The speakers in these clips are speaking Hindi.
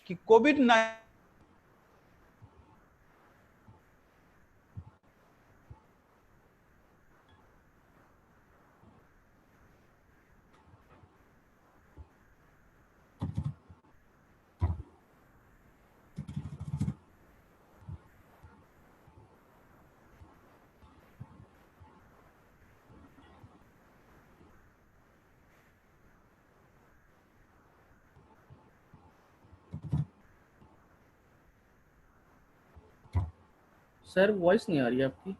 कि कोविड 19 सर वॉइस नहीं आ रही है आपकी।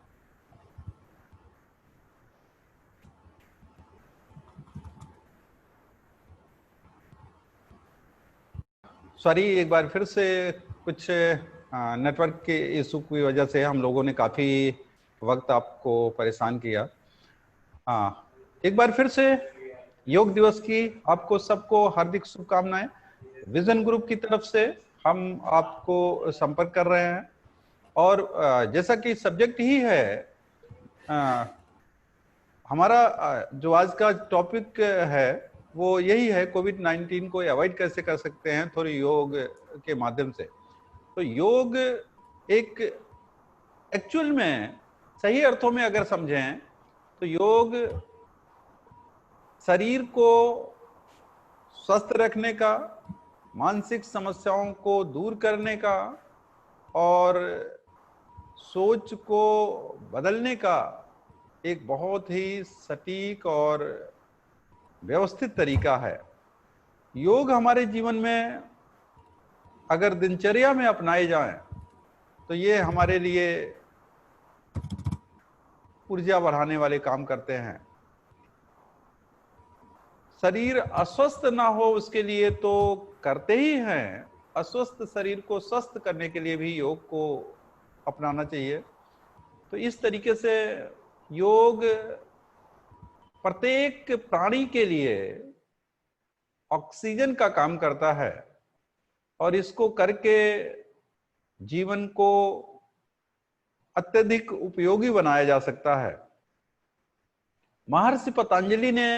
सॉरी, एक बार फिर से कुछ नेटवर्क के इशू की वजह से हम लोगों ने काफी वक्त आपको परेशान किया। हाँ, एक बार फिर से योग दिवस की आपको सबको हार्दिक शुभकामनाएं। विजन ग्रुप की तरफ से हम आपको संपर्क कर रहे हैं और जैसा कि सब्जेक्ट ही है, हमारा जो आज का टॉपिक है वो यही है, कोविड-19 को अवॉइड कैसे कर सकते हैं थोड़ी योग के माध्यम से। तो योग एक एक्चुअल में सही अर्थों में अगर समझें तो योग शरीर को स्वस्थ रखने का, मानसिक समस्याओं को दूर करने का और सोच को बदलने का एक बहुत ही सटीक और व्यवस्थित तरीका है। योग हमारे जीवन में अगर दिनचर्या में अपनाए जाएं तो ये हमारे लिए ऊर्जा बढ़ाने वाले काम करते हैं। शरीर अस्वस्थ ना हो उसके लिए तो करते ही हैं, अस्वस्थ शरीर को स्वस्थ करने के लिए भी योग को अपनाना चाहिए। तो इस तरीके से योग प्रत्येक प्राणी के लिए ऑक्सीजन का काम करता है और इसको करके जीवन को अत्यधिक उपयोगी बनाया जा सकता है। महर्षि पतंजलि ने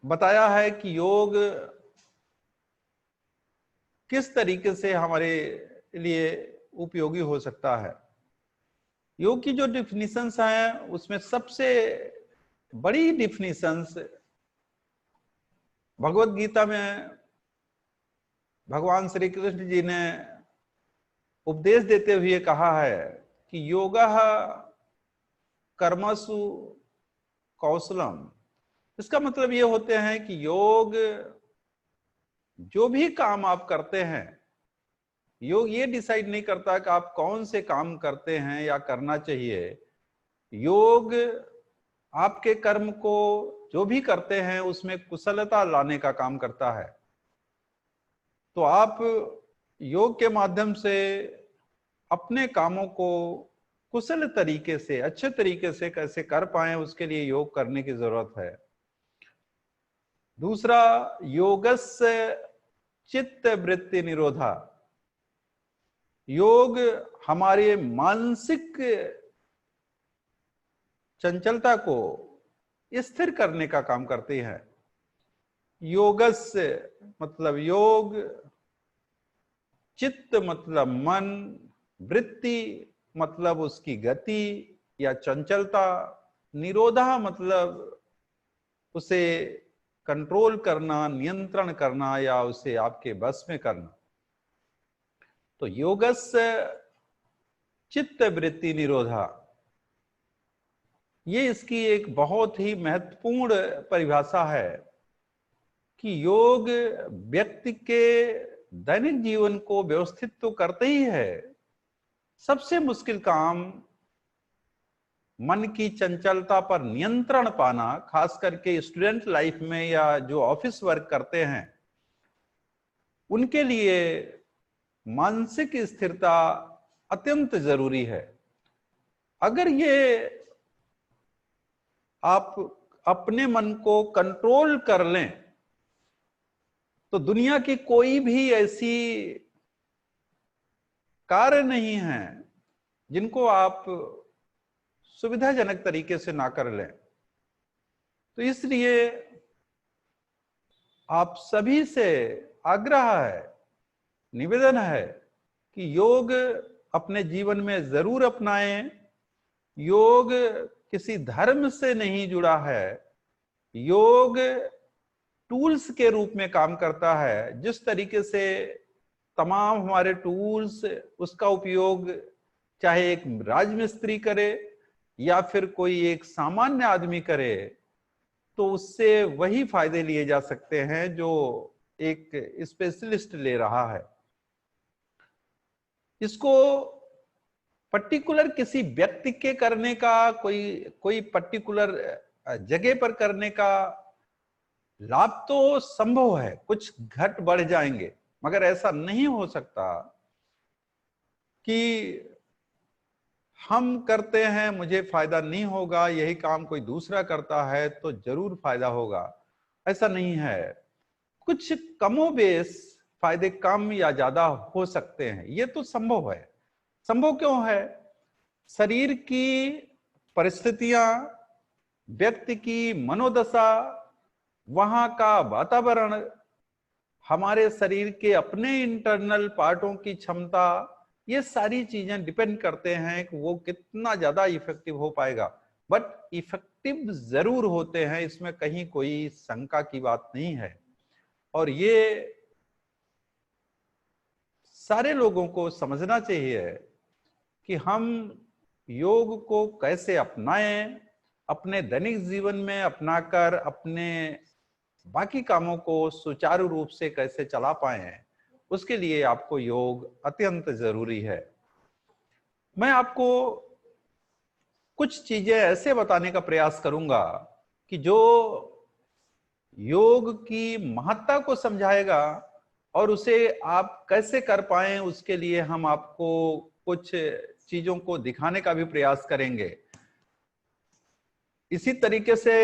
बताया है कि योग किस तरीके से हमारे लिए उपयोगी हो सकता है। योग की जो डिफिनीशंस हैं उसमें सबसे बड़ी डिफिनीशंस भगवत गीता में भगवान श्री कृष्ण जी ने उपदेश देते हुए कहा है कि योगः कर्मसु कौशलम। इसका मतलब ये होते हैं कि योग जो भी काम आप करते हैं, योग ये डिसाइड नहीं करता कि आप कौन से काम करते हैं या करना चाहिए। योग आपके कर्म को जो भी करते हैं उसमें कुशलता लाने का काम करता है। तो आप योग के माध्यम से अपने कामों को कुशल तरीके से, अच्छे तरीके से कैसे कर पाए उसके लिए योग करने की जरूरत है। दूसरा, योगस्य चित्त वृत्ति निरोधा। योग हमारे मानसिक चंचलता को स्थिर करने का काम करते हैं। योगस्य मतलब योग, चित्त मतलब मन, वृत्ति मतलब उसकी गति या चंचलता, निरोधा मतलब उसे कंट्रोल करना, नियंत्रण करना या उसे आपके बस में करना। तो योगस्य चित्त वृत्ति निरोधा, ये इसकी एक बहुत ही महत्वपूर्ण परिभाषा है कि योग व्यक्ति के दैनिक जीवन को व्यवस्थित तो करते ही है, सबसे मुश्किल काम मन की चंचलता पर नियंत्रण पाना, खास करके स्टूडेंट लाइफ में या जो ऑफिस वर्क करते हैं उनके लिए मानसिक स्थिरता अत्यंत जरूरी है। अगर ये आप अपने मन को कंट्रोल कर लें तो दुनिया की कोई भी ऐसी कार्य नहीं है जिनको आप सुविधाजनक तरीके से ना कर लें। तो इसलिए आप सभी से आग्रह है, निवेदन है कि योग अपने जीवन में जरूर अपनाएं। योग किसी धर्म से नहीं जुड़ा है, योग टूल्स के रूप में काम करता है। जिस तरीके से तमाम हमारे टूल्स, उसका उपयोग चाहे एक राजमिस्त्री करे या फिर कोई एक सामान्य आदमी करे, तो उससे वही फायदे लिए जा सकते हैं जो एक स्पेशलिस्ट ले रहा है। इसको पर्टिकुलर किसी व्यक्ति के करने का, कोई पर्टिकुलर जगह पर करने का लाभ तो संभव है, कुछ घट बढ़ जाएंगे, मगर ऐसा नहीं हो सकता कि हम करते हैं मुझे फायदा नहीं होगा, यही काम कोई दूसरा करता है तो जरूर फायदा होगा। ऐसा नहीं है। कुछ कमोबेश फायदे कम या ज्यादा हो सकते हैं, ये तो संभव है। संभव क्यों है? शरीर की परिस्थितियां, व्यक्ति की मनोदशा, वहां का वातावरण, हमारे शरीर के अपने इंटरनल पार्टों की क्षमता, ये सारी चीजें डिपेंड करते हैं कि वो कितना ज्यादा इफेक्टिव हो पाएगा। बट इफेक्टिव जरूर होते हैं, इसमें कहीं कोई शंका की बात नहीं है। और ये सारे लोगों को समझना चाहिए कि हम योग को कैसे अपनाएं, अपने दैनिक जीवन में अपनाकर अपने बाकी कामों को सुचारू रूप से कैसे चला पाएं, उसके लिए आपको योग अत्यंत जरूरी है। मैं आपको कुछ चीजें ऐसे बताने का प्रयास करूंगा कि जो योग की महत्ता को समझाएगा, और उसे आप कैसे कर पाएं उसके लिए हम आपको कुछ चीजों को दिखाने का भी प्रयास करेंगे। इसी तरीके से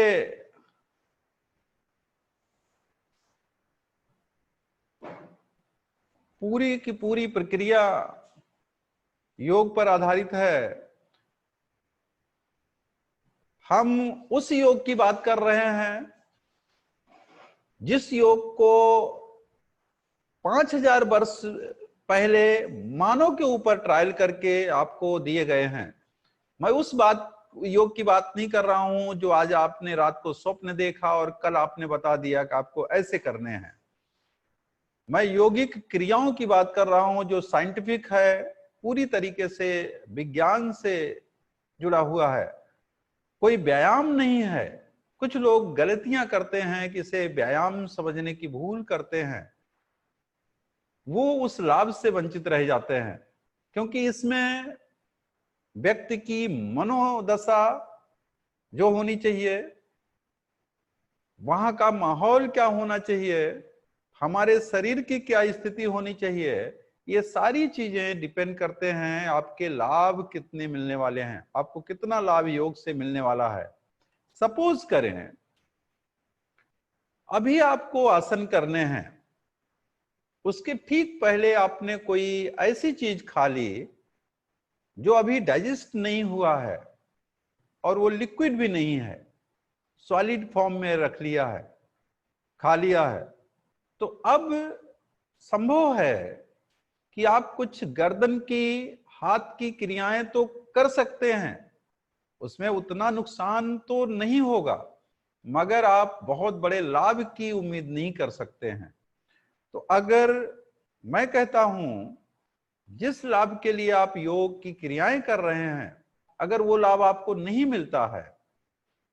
पूरी की पूरी प्रक्रिया योग पर आधारित है। हम उस योग की बात कर रहे हैं जिस योग को 5000 वर्ष पहले मानव के ऊपर ट्रायल करके आपको दिए गए हैं। मैं उस योग की बात नहीं कर रहा हूं जो आज आपने रात को स्वप्न देखा और कल आपने बता दिया कि आपको ऐसे करने हैं। मैं योगिक क्रियाओं की बात कर रहा हूं जो साइंटिफिक है, पूरी तरीके से विज्ञान से जुड़ा हुआ है, कोई व्यायाम नहीं है। कुछ लोग गलतियां करते हैं कि इसे व्यायाम समझने की भूल करते हैं, वो उस लाभ से वंचित रह जाते हैं, क्योंकि इसमें व्यक्ति की मनोदशा जो होनी चाहिए, वहां का माहौल क्या होना चाहिए, हमारे शरीर की क्या स्थिति होनी चाहिए, ये सारी चीजें डिपेंड करते हैं आपके लाभ कितने मिलने वाले हैं, आपको कितना लाभ योग से मिलने वाला है। सपोज करें अभी आपको आसन करने हैं, उसके ठीक पहले आपने कोई ऐसी चीज खा ली जो अभी डाइजेस्ट नहीं हुआ है और वो लिक्विड भी नहीं है, सॉलिड फॉर्म में रख लिया है, खा लिया है, तो अब संभव है कि आप कुछ गर्दन की, हाथ की क्रियाएं तो कर सकते हैं, उसमें उतना नुकसान तो नहीं होगा, मगर आप बहुत बड़े लाभ की उम्मीद नहीं कर सकते हैं। तो अगर मैं कहता हूं जिस लाभ के लिए आप योग की क्रियाएं कर रहे हैं, अगर वो लाभ आपको नहीं मिलता है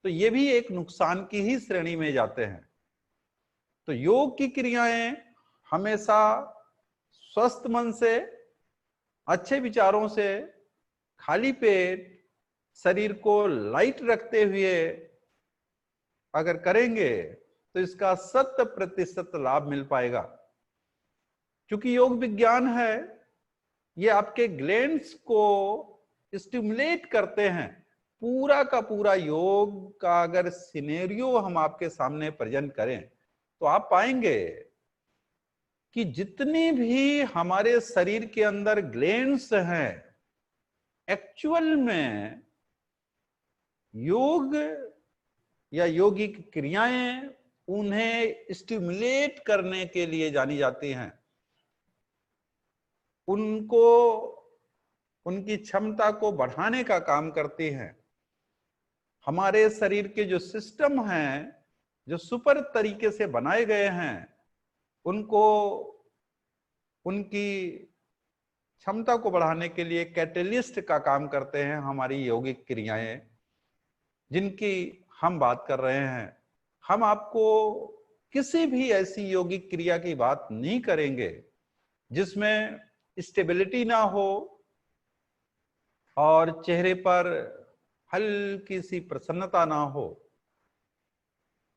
तो ये भी एक नुकसान की ही श्रेणी में जाते हैं। तो योग की क्रियाएं हमेशा स्वस्थ मन से, अच्छे विचारों से, खाली पेट, शरीर को लाइट रखते हुए अगर करेंगे तो इसका 100% लाभ मिल पाएगा। क्योंकि योग विज्ञान है, ये आपके ग्लैंड्स को स्टिमुलेट करते हैं। पूरा का पूरा योग का अगर सिनेरियो हम आपके सामने प्रेजेंट करें तो आप पाएंगे कि जितनी भी हमारे शरीर के अंदर ग्लैंड्स हैं, एक्चुअल में योग या योगिक क्रियाएं उन्हें स्टिमुलेट करने के लिए जानी जाती हैं, उनको उनकी क्षमता को बढ़ाने का काम करती हैं। हमारे शरीर के जो सिस्टम हैं, जो सुपर तरीके से बनाए गए हैं, उनको उनकी क्षमता को बढ़ाने के लिए कैटलिस्ट का काम करते हैं हमारी यौगिक क्रियाएं, जिनकी हम बात कर रहे हैं। हम आपको किसी भी ऐसी यौगिक क्रिया की बात नहीं करेंगे जिसमें स्टेबिलिटी ना हो और चेहरे पर हल्की सी प्रसन्नता ना हो।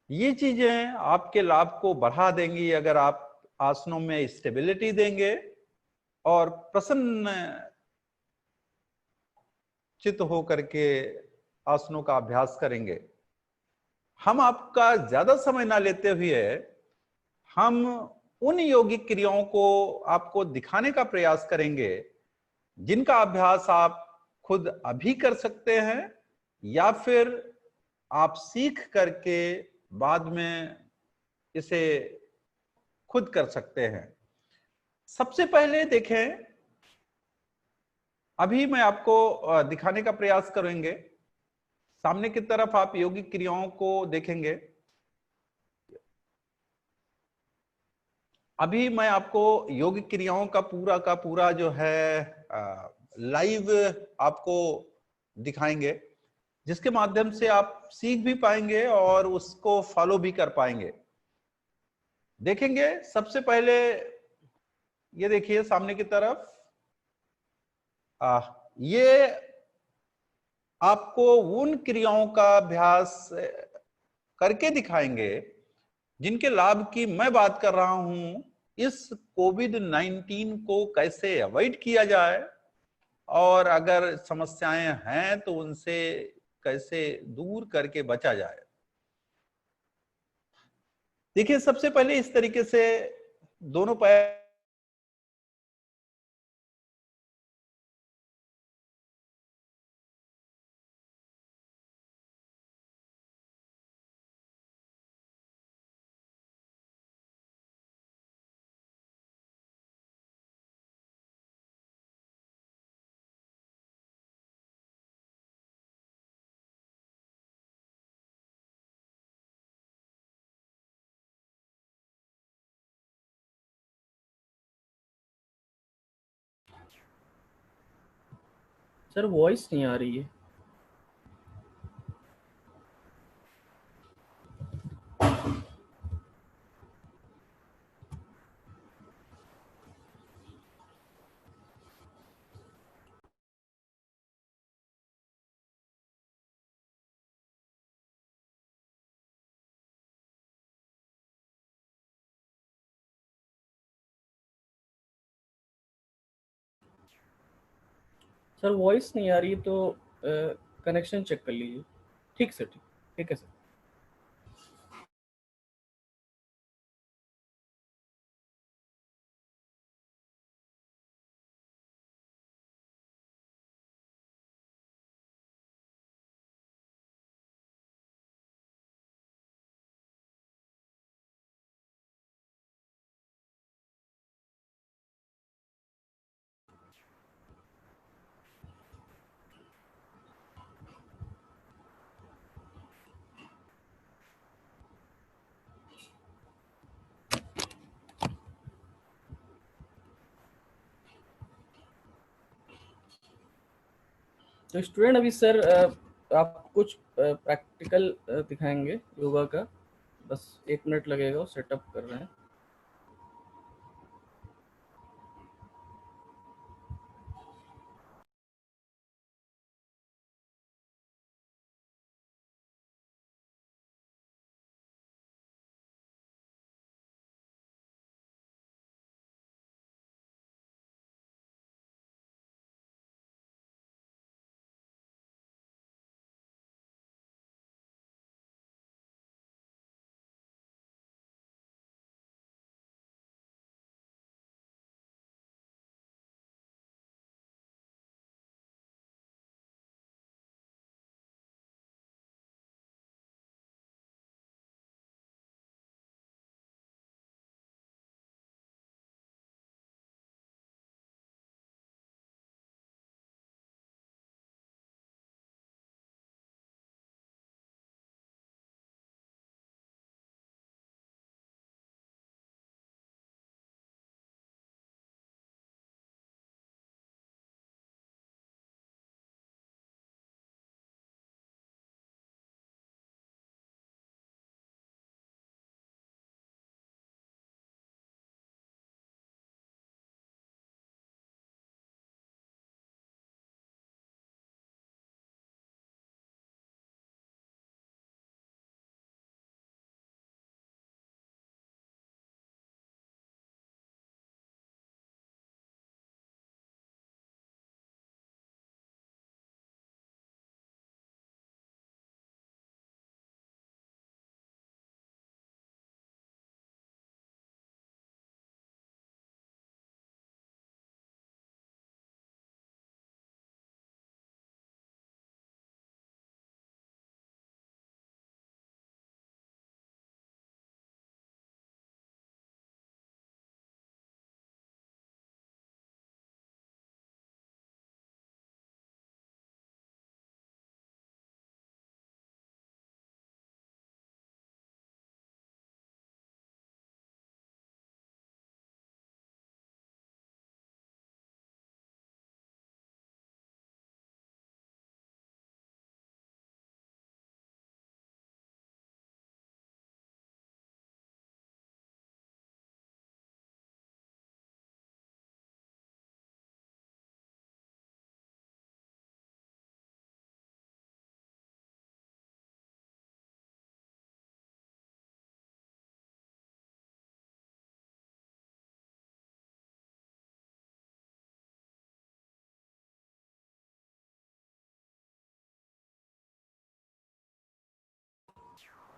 ये चीजें आपके लाभ को बढ़ा देंगी अगर आप आसनों में स्टेबिलिटी देंगे और प्रसन्न चित होकर के आसनों का अभ्यास करेंगे। हम आपका ज्यादा समय ना लेते हुए हम उन योगिक क्रियाओं को आपको दिखाने का प्रयास करेंगे जिनका अभ्यास आप खुद अभी कर सकते हैं या फिर आप सीख करके बाद में इसे खुद कर सकते हैं। सबसे पहले देखें, अभी मैं आपको दिखाने का प्रयास करेंगे। सामने की तरफ आप योगिक क्रियाओं को देखेंगे। अभी मैं आपको योगिक क्रियाओं का पूरा जो है लाइव आपको दिखाएंगे, जिसके माध्यम से आप सीख भी पाएंगे और उसको फॉलो भी कर पाएंगे। देखेंगे सबसे पहले ये देखिए सामने की तरफ, ये आपको उन क्रियाओं का अभ्यास करके दिखाएंगे जिनके लाभ की मैं बात कर रहा हूं। इस कोविड-19 को कैसे अवॉइड किया जाए और अगर समस्याएं हैं तो उनसे कैसे दूर करके बचा जाए। देखिए सबसे पहले इस तरीके से दोनों पैर सर वॉइस नहीं आ रही है। सर वॉइस नहीं आ रही है तो कनेक्शन चेक कर लीजिए। ठीक सर, ठीक, ठीक है सर। तो स्टूडेंट अभी सर आप कुछ प्रैक्टिकल दिखाएंगे योगा का। बस 1 मिनट लगेगा, वो सेटअप कर रहे हैं।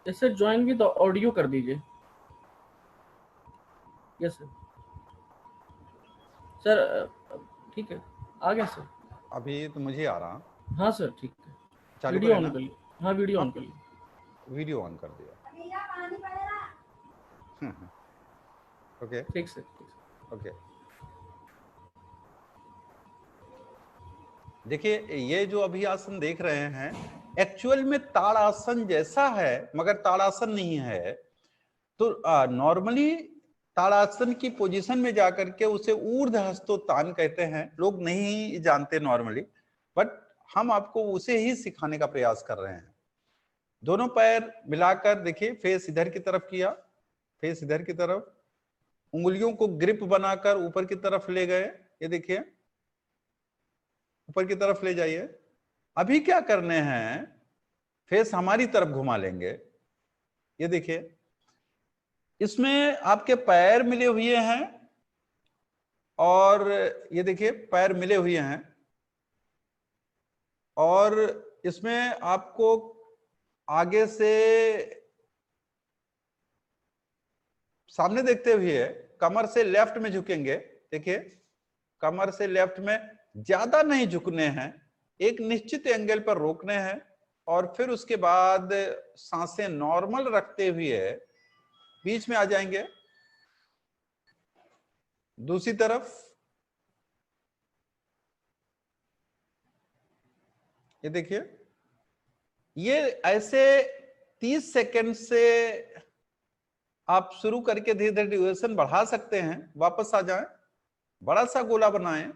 सर ज्वाइन विद ऑडियो कर दीजिए। Yes sir. सर ठीक है, आ गया सर। अभी तो मुझे आ रहा। हाँ सर ठीक है, चालू वीडियो करें ऑन ना? कर लीजिए। हाँ वीडियो ऑन हाँ, कर लीजिए। वीडियो ऑन कर दिया। ओके ठीक सर, ठीक सर। ओके। देखिए, ये जो अभी आसन देख रहे हैं एक्चुअल में ताड़ासन जैसा है, मगर ताड़ासन नहीं है। तो नॉर्मली ताड़ासन की पोजीशन में जाकर के उसे ऊर्ध्व हस्तोत्तान कहते हैं, लोग नहीं जानते नॉर्मली, बट हम आपको उसे ही सिखाने का प्रयास कर रहे हैं। दोनों पैर मिलाकर देखिए, फेस इधर की तरफ किया, फेस इधर की तरफ, उंगलियों को ग्रिप बनाकर ऊपर की तरफ ले गए। ये देखिए, ऊपर की तरफ ले जाइए। अभी क्या करने हैं, फेस हमारी तरफ घुमा लेंगे। ये देखिए, इसमें आपके पैर मिले हुए हैं, और ये देखिए पैर मिले हुए हैं, और इसमें आपको आगे से सामने देखते हुए कमर से लेफ्ट में झुकेंगे। देखिए, कमर से लेफ्ट में ज्यादा नहीं झुकने हैं, एक निश्चित एंगल पर रोकने हैं, और फिर उसके बाद सांसें नॉर्मल रखते हुए बीच में आ जाएंगे। दूसरी तरफ ये देखिए, ये ऐसे 30 सेकंड से आप शुरू करके धीरे धीरे ड्यूरेशन बढ़ा सकते हैं। वापस आ जाएं, बड़ा सा गोला बनाएं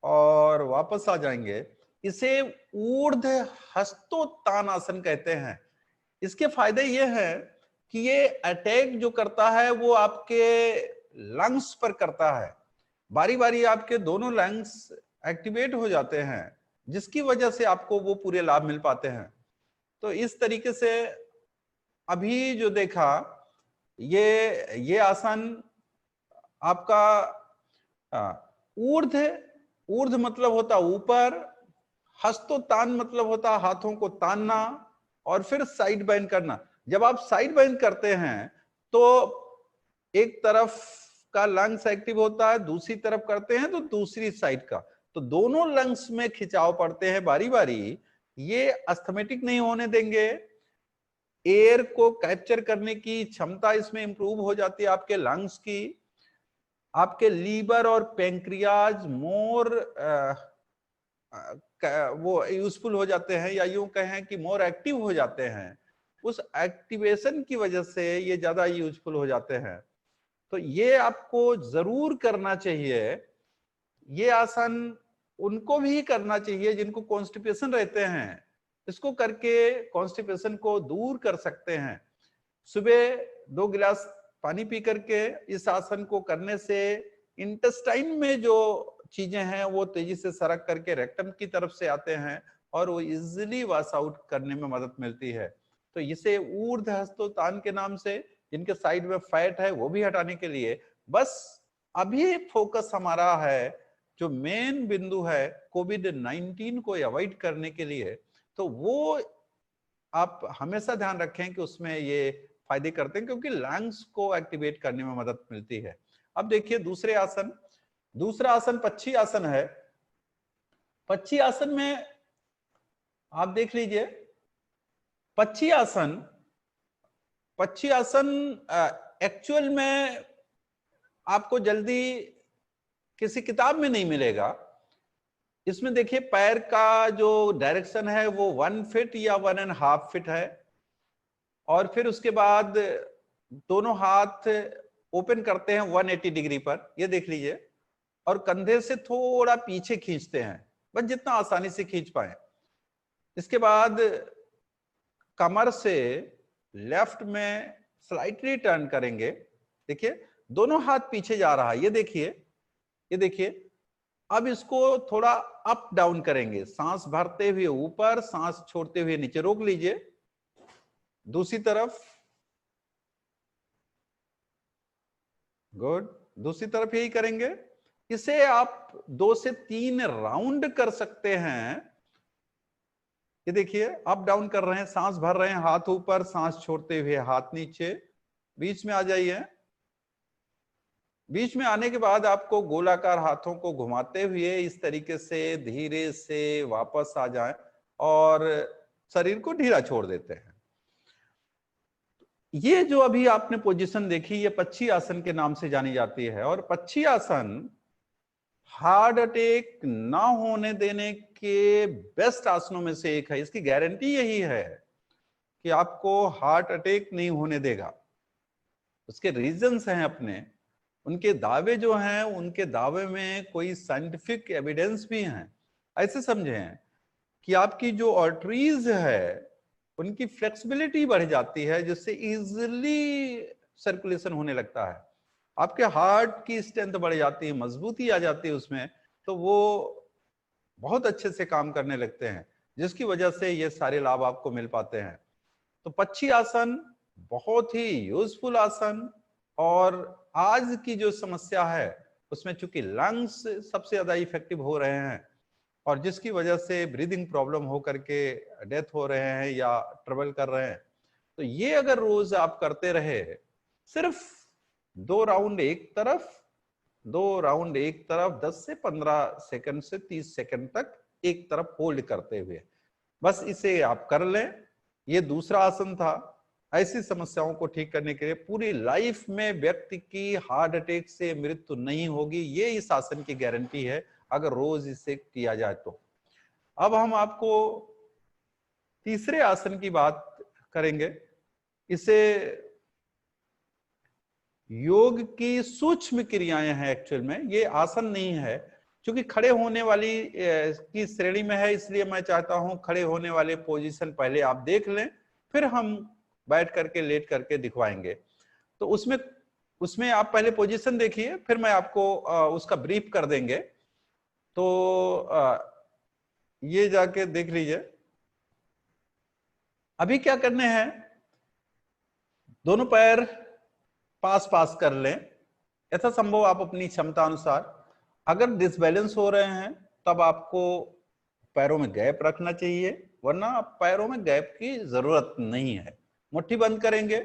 और वापस आ जाएंगे। इसे ऊर्ध्व हस्तोत्तान आसन कहते हैं। इसके फायदे ये हैं कि ये अटैक जो करता है वो आपके लंग्स पर करता है। बारी बारी आपके दोनों लंग्स एक्टिवेट हो जाते हैं, जिसकी वजह से आपको वो पूरे लाभ मिल पाते हैं। तो इस तरीके से अभी जो देखा, ये आसन आपका ऊर्ध्व मतलब होता ऊपर, हस्तोत्तान मतलब होता हाथों को तानना, और फिर साइड बेंड करना। जब आप साइड बेंड करते हैं तो एक तरफ का लंग्स एक्टिव होता है, दूसरी तरफ करते हैं तो दूसरी साइड का, तो दोनों लंग्स में खिंचाव पड़ते हैं बारी बारी। ये अस्थमेटिक नहीं होने देंगे। एयर को कैप्चर करने की क्षमता इसमें इंप्रूव हो जाती है आपके लंग्स की। आपके लीवर और पेंक्रियाज मोर वो यूजफुल हो जाते हैं, या यूं कहें कि मोर एक्टिव हो जाते हैं। उस एक्टिवेशन की वजह से ये ज्यादा यूजफुल हो जाते हैं। तो ये आपको जरूर करना चाहिए। ये आसन उनको भी करना चाहिए जिनको कॉन्स्टिपेशन रहते हैं। इसको करके कॉन्स्टिपेशन को दूर कर सकते हैं। सुबह 2 गिलास पानी पी करके इस आसन को करने से इंटेस्टाइन में जो चीजें हैं वो तेजी से सरक करके रेक्टम की तरफ से आते हैं, और वो इजिली वॉश आउट करने में मदद मिलती है। तो इसे ऊर्ध्व हस्तोत्तान के नाम से, जिनके साइड में फैट है वो भी हटाने के लिए, बस अभी फोकस हमारा है, जो मेन बिंदु है कोविड-19 को अवॉइड करने के लिए। तो वो आप हमेशा ध्यान रखें कि उसमें ये फायदे करते हैं, क्योंकि लंग्स को एक्टिवेट करने में मदद मिलती है। अब देखिए दूसरे आसन, दूसरा आसन पक्षी आसन है। पक्षी आसन में आप देख लीजिए, पक्षी आसन, पक्षी आसन एक्चुअल में आपको जल्दी किसी किताब में नहीं मिलेगा। इसमें देखिए पैर का जो डायरेक्शन है वो 1 फीट या 1.5 फीट है, और फिर उसके बाद दोनों हाथ ओपन करते हैं 180 डिग्री पर, ये देख लीजिए, और कंधे से थोड़ा पीछे खींचते हैं, बस जितना आसानी से खींच पाए। इसके बाद कमर से लेफ्ट में स्लाइटली टर्न करेंगे। देखिए दोनों हाथ पीछे जा रहा है, ये देखिए, ये देखिए। अब इसको थोड़ा अप डाउन करेंगे, सांस भरते हुए ऊपर, सांस छोड़ते हुए नीचे, रोक लीजिए। दूसरी तरफ, गुड, दूसरी तरफ यही करेंगे। इसे आप 2 से 3 राउंड कर सकते हैं। ये देखिए अप डाउन कर रहे हैं, सांस भर रहे हैं, हाथ ऊपर, सांस छोड़ते हुए हाथ नीचे, बीच में आ जाइए। बीच में आने के बाद आपको गोलाकार हाथों को घुमाते हुए इस तरीके से धीरे से वापस आ जाएं और शरीर को ढीला छोड़ देते हैं। ये जो अभी आपने पोजीशन देखी, ये पक्षी आसन के नाम से जानी जाती है। और पक्षी आसन हार्ट अटैक ना होने देने के बेस्ट आसनों में से एक है। इसकी गारंटी यही है कि आपको हार्ट अटैक नहीं होने देगा। उसके रीजंस हैं अपने, उनके दावे जो हैं, उनके दावे में कोई साइंटिफिक एविडेंस भी हैं। ऐसे समझें कि आपकी जो आर्टरीज है उनकी फ्लेक्सिबिलिटी बढ़ जाती है, जिससे इजीली सर्कुलेशन होने लगता है। आपके हार्ट की स्ट्रेंथ बढ़ जाती है, मजबूती आ जाती है उसमें, तो वो बहुत अच्छे से काम करने लगते हैं, जिसकी वजह से ये सारे लाभ आपको मिल पाते हैं। तो पक्षी आसन बहुत ही यूजफुल आसन। और आज की जो समस्या है उसमें चूंकि लंग्स सबसे ज्यादा इफेक्टिव हो रहे हैं और जिसकी वजह से ब्रीदिंग प्रॉब्लम हो करके डेथ हो रहे हैं या ट्रबल कर रहे हैं, तो ये अगर रोज आप करते रहे, सिर्फ 2 राउंड एक तरफ, 2 राउंड एक तरफ, 10 से 15 सेकंड से 30 सेकंड तक एक तरफ होल्ड करते हुए, बस इसे आप कर लें। ये दूसरा आसन था। ऐसी समस्याओं को ठीक करने के लिए पूरी लाइफ में व्यक्ति की हार्ट अटैक से मृत्यु नहीं होगी, ये इस आसन की गारंटी है अगर रोज इसे किया जाए तो। अब हम आपको तीसरे आसन की बात करेंगे। इसे योग की सूक्ष्म क्रियाएं हैं। एक्चुअल में ये आसन नहीं है, क्योंकि खड़े होने वाली की श्रेणी में है, इसलिए मैं चाहता हूं खड़े होने वाले पोजीशन पहले आप देख लें, फिर हम बैठ करके लेट करके दिखवाएंगे। तो उसमें आप पहले पोजीशन देखिए, फिर मैं आपको उसका ब्रीफ कर देंगे। तो ये जाके देख लीजिए। अभी क्या करने हैं, दोनों पैर पास पास कर लें, यथा संभव आप अपनी क्षमता अनुसार। अगर डिसबैलेंस हो रहे हैं तब आपको पैरों में गैप रखना चाहिए, वरना पैरों में गैप की जरूरत नहीं है। मुट्ठी बंद करेंगे,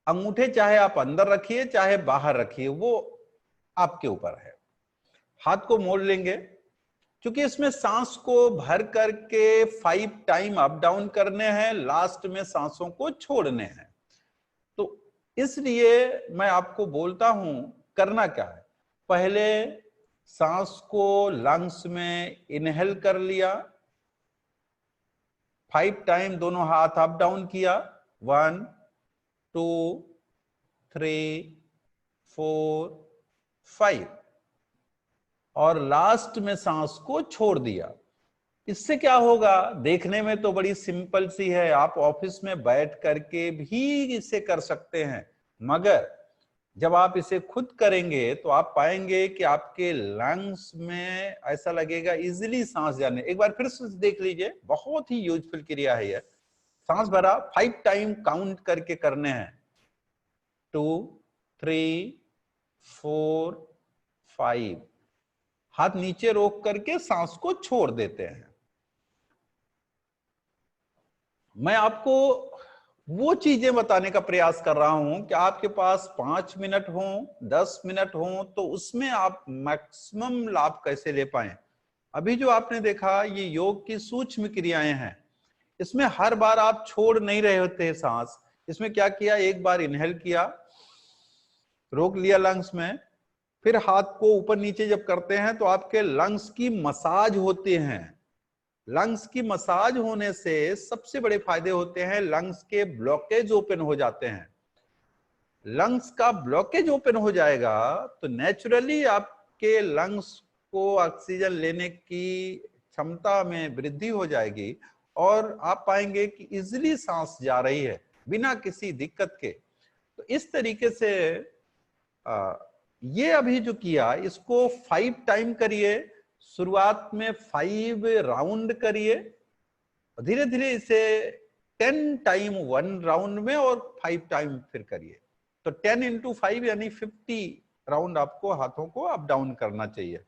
अंगूठे चाहे आप अंदर रखिए चाहे बाहर रखिए, वो आपके ऊपर है। हाथ को मोड़ लेंगे, क्योंकि इसमें सांस को भर करके 5 टाइम अप डाउन करने हैं, लास्ट में सांसों को छोड़ने हैं। तो इसलिए मैं आपको बोलता हूं करना क्या है। पहले सांस को लंग्स में इनहेल कर लिया, 5 टाइम दोनों हाथ अप डाउन किया, 1 2 3 4 5, और लास्ट में सांस को छोड़ दिया। इससे क्या होगा, देखने में तो बड़ी सिंपल सी है, आप ऑफिस में बैठ करके भी इसे कर सकते हैं, मगर जब आप इसे खुद करेंगे तो आप पाएंगे कि आपके लंग्स में ऐसा लगेगा इजीली सांस जाने। एक बार फिर से देख लीजिए, बहुत ही यूजफुल क्रिया है यह। सांस भरा, 5 टाइम काउंट करके करने हैं, 2 3 4 5, हाथ नीचे रोक करके सांस को छोड़ देते हैं। मैं आपको वो चीजें बताने का प्रयास कर रहा हूं कि आपके पास 5 मिनट हो, 10 मिनट हो, तो उसमें आप मैक्सिमम लाभ कैसे ले पाए। अभी जो आपने देखा ये योग की सूक्ष्म क्रियाएं हैं, इसमें हर बार आप छोड़ नहीं रहे होते सांस। इसमें क्या किया, एक बार इनहेल किया, रोक लिया लंग्स में, फिर हाथ को ऊपर नीचे जब करते हैं तो आपके लंग्स की मसाज होते हैं। लंग्स की मसाज होने से सबसे बड़े फायदे होते हैं, लंग्स के ब्लॉकेज ओपन हो जाते हैं। लंग्स का ब्लॉकेज ओपन हो जाएगा तो नेचुरली आपके लंग्स को ऑक्सीजन लेने की क्षमता में वृद्धि हो जाएगी और आप पाएंगे कि इजीली सांस जा रही है बिना किसी दिक्कत के। तो इस तरीके से ये अभी जो किया इसको 5 टाइम करिए। शुरुआत में 5 राउंड करिए, धीरे धीरे इसे 10 टाइम 1 राउंड में और 5 टाइम फिर करिए। तो 10 into 5 यानी 50 राउंड आपको हाथों को अप डाउन करना चाहिए।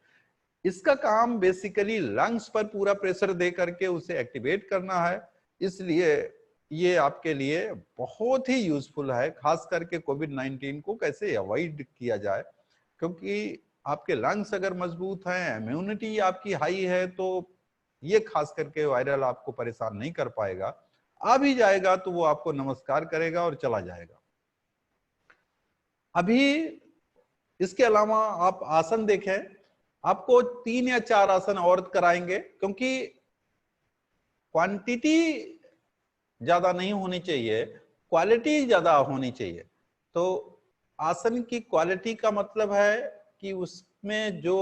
इसका काम बेसिकली लंग्स पर पूरा प्रेशर दे करके उसे एक्टिवेट करना है। इसलिए ये आपके लिए बहुत ही यूजफुल है, खास करके कोविड-19 को कैसे अवॉइड किया जाए, क्योंकि आपके लंग्स अगर मजबूत हैं, इम्यूनिटी आपकी हाई है, तो ये खास करके वायरल आपको परेशान नहीं कर पाएगा। आ भी जाएगा तो वो आपको नमस्कार करेगा और चला जाएगा। अभी इसके अलावा आप आसन देखें, आपको 3 या 4 आसन और कराएंगे, क्योंकि क्वांटिटी ज्यादा नहीं होनी चाहिए, क्वालिटी ज्यादा होनी चाहिए। तो आसन की क्वालिटी का मतलब है कि उसमें जो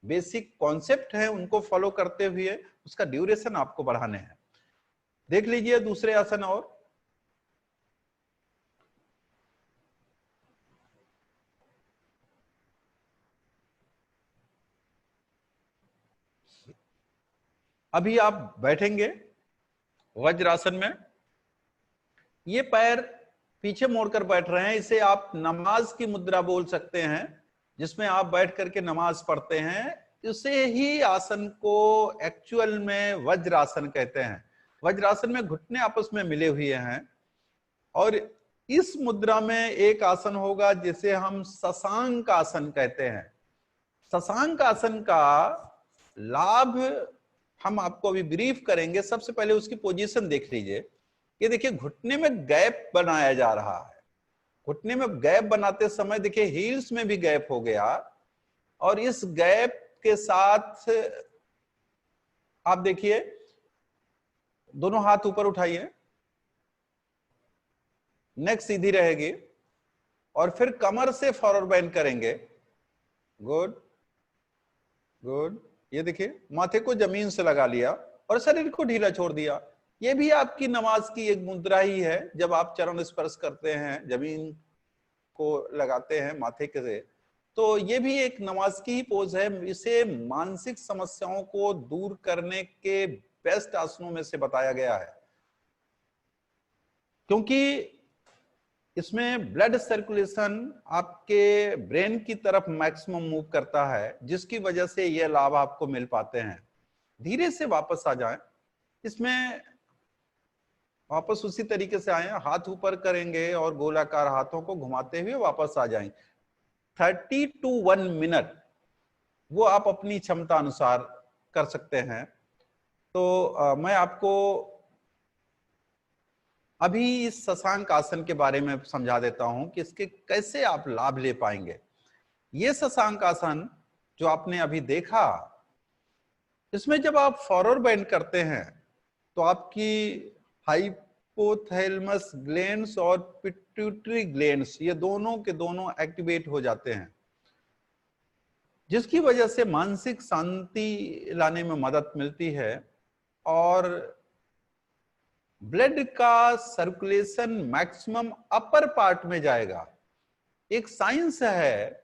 बेसिक कॉन्सेप्ट है उनको फॉलो करते हुए उसका ड्यूरेशन आपको बढ़ाने हैं। देख लीजिए दूसरे आसन और अभी आप बैठेंगे वज्रासन में, ये पैर पीछे मोड़कर बैठ रहे हैं, इसे आप नमाज की मुद्रा बोल सकते हैं, जिसमें आप बैठ करके नमाज पढ़ते हैं। इसे ही आसन को एक्चुअल में वज्रासन कहते हैं। वज्रासन में घुटने आपस में मिले हुए हैं, और इस मुद्रा में एक आसन होगा जिसे हम शशांक आसन कहते हैं। शशांक आसन का लाभ हम आपको अभी ब्रीफ करेंगे। सबसे पहले उसकी पोजीशन देख लीजिए। ये देखिए घुटने में गैप बनाया जा रहा है। घुटने में गैप बनाते समय देखिए हील्स में भी गैप हो गया, और इस गैप के साथ आप देखिए दोनों हाथ ऊपर उठाइए, नेक सीधी रहेगी, और फिर कमर से फॉरवर्ड बेंड करेंगे। Good good. ये देखिए माथे को जमीन से लगा लिया और शरीर को ढीला छोड़ दिया। ये भी आपकी नमाज की एक मुद्रा ही है। जब आप चरण स्पर्श करते हैं, जमीन को लगाते हैं माथे के, तो ये भी एक नमाज की ही पोज है। इसे मानसिक समस्याओं को दूर करने के बेस्ट आसनों में से बताया गया है, क्योंकि इसमें ब्लड सर्कुलेशन आपके ब्रेन की तरफ मैक्सिमम मूव करता है, जिसकी वजह से ये लाभ आपको मिल पाते हैं। धीरे से वापस आ जाएं, इसमें वापस उसी तरीके से आए, हाथ ऊपर करेंगे और गोलाकार हाथों को घुमाते हुए वापस आ जाएं। 30 to 1 मिनट वो आप अपनी क्षमता अनुसार कर सकते हैं। तो मैं आपको अभी इस शशांक आसन के बारे में समझा देता हूं कि इसके कैसे आप लाभ ले पाएंगे। ये शशांक आसन जो आपने अभी देखा, इसमें जब आप फॉरवर्ड बेंड करते हैं तो आपकी हाइपोथैलेमस ग्लैंड्स और पिट्यूटरी ग्लैंड्स ये दोनों के दोनों एक्टिवेट हो जाते हैं, जिसकी वजह से मानसिक शांति लाने में मदद मिलती है, और ब्लड का सर्कुलेशन मैक्सिमम अपर पार्ट में जाएगा। एक साइंस है,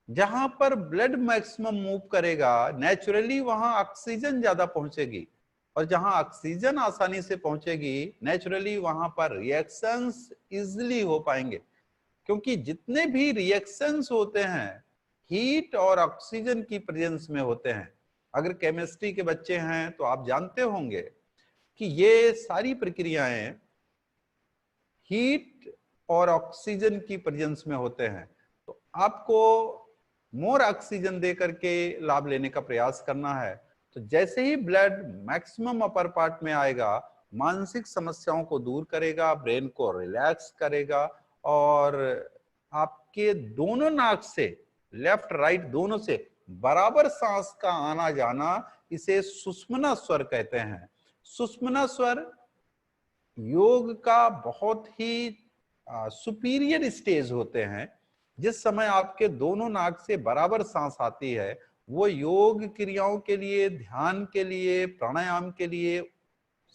जहां पर ब्लड मैक्सिमम मूव करेगा नेचुरली वहां ऑक्सीजन ज्यादा पहुंचेगी, और जहां ऑक्सीजन आसानी से पहुंचेगी नेचुरली वहां पर रिएक्शंस इजीली हो पाएंगे। क्योंकि जितने भी रिएक्शंस होते हैं हीट और ऑक्सीजन की प्रेजेंस में होते हैं। अगर केमिस्ट्री के बच्चे हैं तो आप जानते होंगे कि ये सारी प्रक्रियाएं हीट और ऑक्सीजन की प्रेजेंस में होते हैं। तो आपको मोर ऑक्सीजन दे करके लाभ लेने का प्रयास करना है। तो जैसे ही ब्लड मैक्सिमम अपर पार्ट में आएगा, मानसिक समस्याओं को दूर करेगा, ब्रेन को रिलैक्स करेगा, और आपके दोनों नाक से, लेफ्ट राइट दोनों से बराबर सांस का आना जाना, इसे सुषुम्ना स्वर कहते हैं। सुषुम्ना स्वर योग का बहुत ही सुपीरियर स्टेज होते हैं। जिस समय आपके दोनों नाक से बराबर सांस आती है, वो योग क्रियाओं के लिए, ध्यान के लिए, प्राणायाम के लिए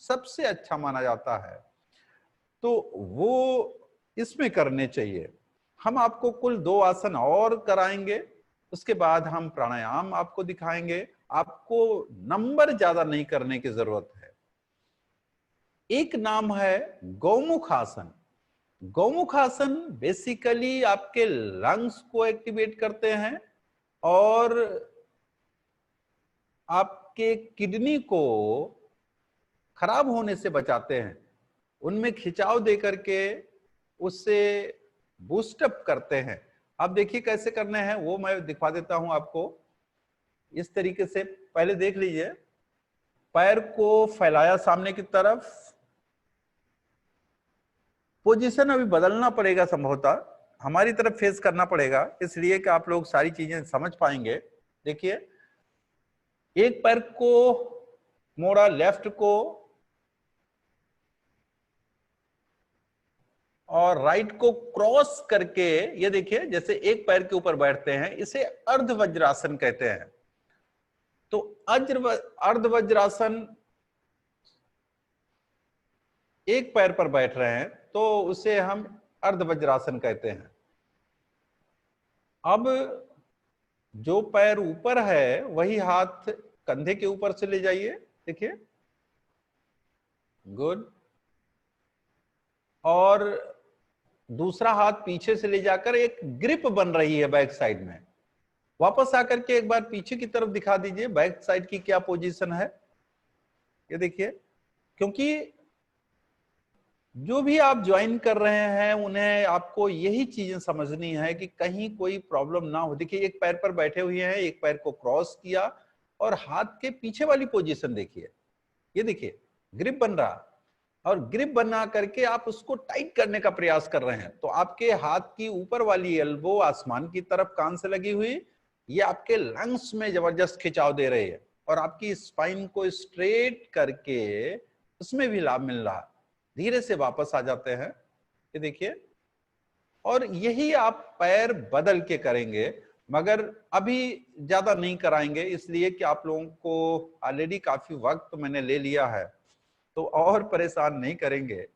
सबसे अच्छा माना जाता है। तो वो इसमें करने चाहिए। हम आपको कुल 2 आसन और कराएंगे, उसके बाद हम प्राणायाम आपको दिखाएंगे। आपको नंबर ज्यादा नहीं करने की जरूरत है। एक नाम है गौमुख आसन। गौमुख आसन बेसिकली आपके लंग्स को एक्टिवेट करते हैं, और आपके किडनी को खराब होने से बचाते हैं, उनमें खिंचाव दे करके उससे बूस्टअप करते हैं। आप देखिए कैसे करने हैं, वो मैं दिखा देता हूं आपको। इस तरीके से पहले देख लीजिए, पैर को फैलाया सामने की तरफ, पोजीशन अभी बदलना पड़ेगा, संभवतः हमारी तरफ फेस करना पड़ेगा, इसलिए कि आप लोग सारी चीजें समझ पाएंगे। देखिए, एक पैर को मोड़ा लेफ्ट को और राइट को क्रॉस करके, ये देखिए जैसे एक पैर के ऊपर बैठते हैं, इसे अर्ध वज्रासन कहते हैं। तो अर्ध वज्रासन, एक पैर पर बैठ रहे हैं तो उसे हम अर्ध वज्रासन कहते हैं। अब जो पैर ऊपर है वही हाथ कंधे के ऊपर से ले जाइए, देखिए, गुड। और दूसरा हाथ पीछे से ले जाकर एक ग्रिप बन रही है बैक साइड में। वापस आकर के एक बार पीछे की तरफ दिखा दीजिए, बैक साइड की क्या पोजीशन है, ये देखिए। क्योंकि जो भी आप ज्वाइन कर रहे हैं उन्हें आपको यही चीजें समझनी है कि कहीं कोई प्रॉब्लम ना हो। देखिए, एक पैर पर बैठे हुए हैं, एक पैर को क्रॉस किया और हाथ के पीछे वाली पोजीशन देखिए, ये देखिए ग्रिप बन रहा, और ग्रिप बना करके आप उसको टाइट करने का प्रयास कर रहे हैं। तो आपके हाथ की ऊपर वाली एल्बो आसमान की तरफ कान से लगी हुई, ये आपके लंग्स में जबरदस्त खिंचाव दे रही है और आपकी स्पाइन को स्ट्रेट करके उसमें भी लाभ मिल रहा। धीरे से वापस आ जाते हैं, ये देखिए। और यही आप पैर बदल के करेंगे, मगर अभी ज्यादा नहीं कराएंगे, इसलिए कि आप लोगों को ऑलरेडी काफी वक्त मैंने ले लिया है, तो और परेशान नहीं करेंगे।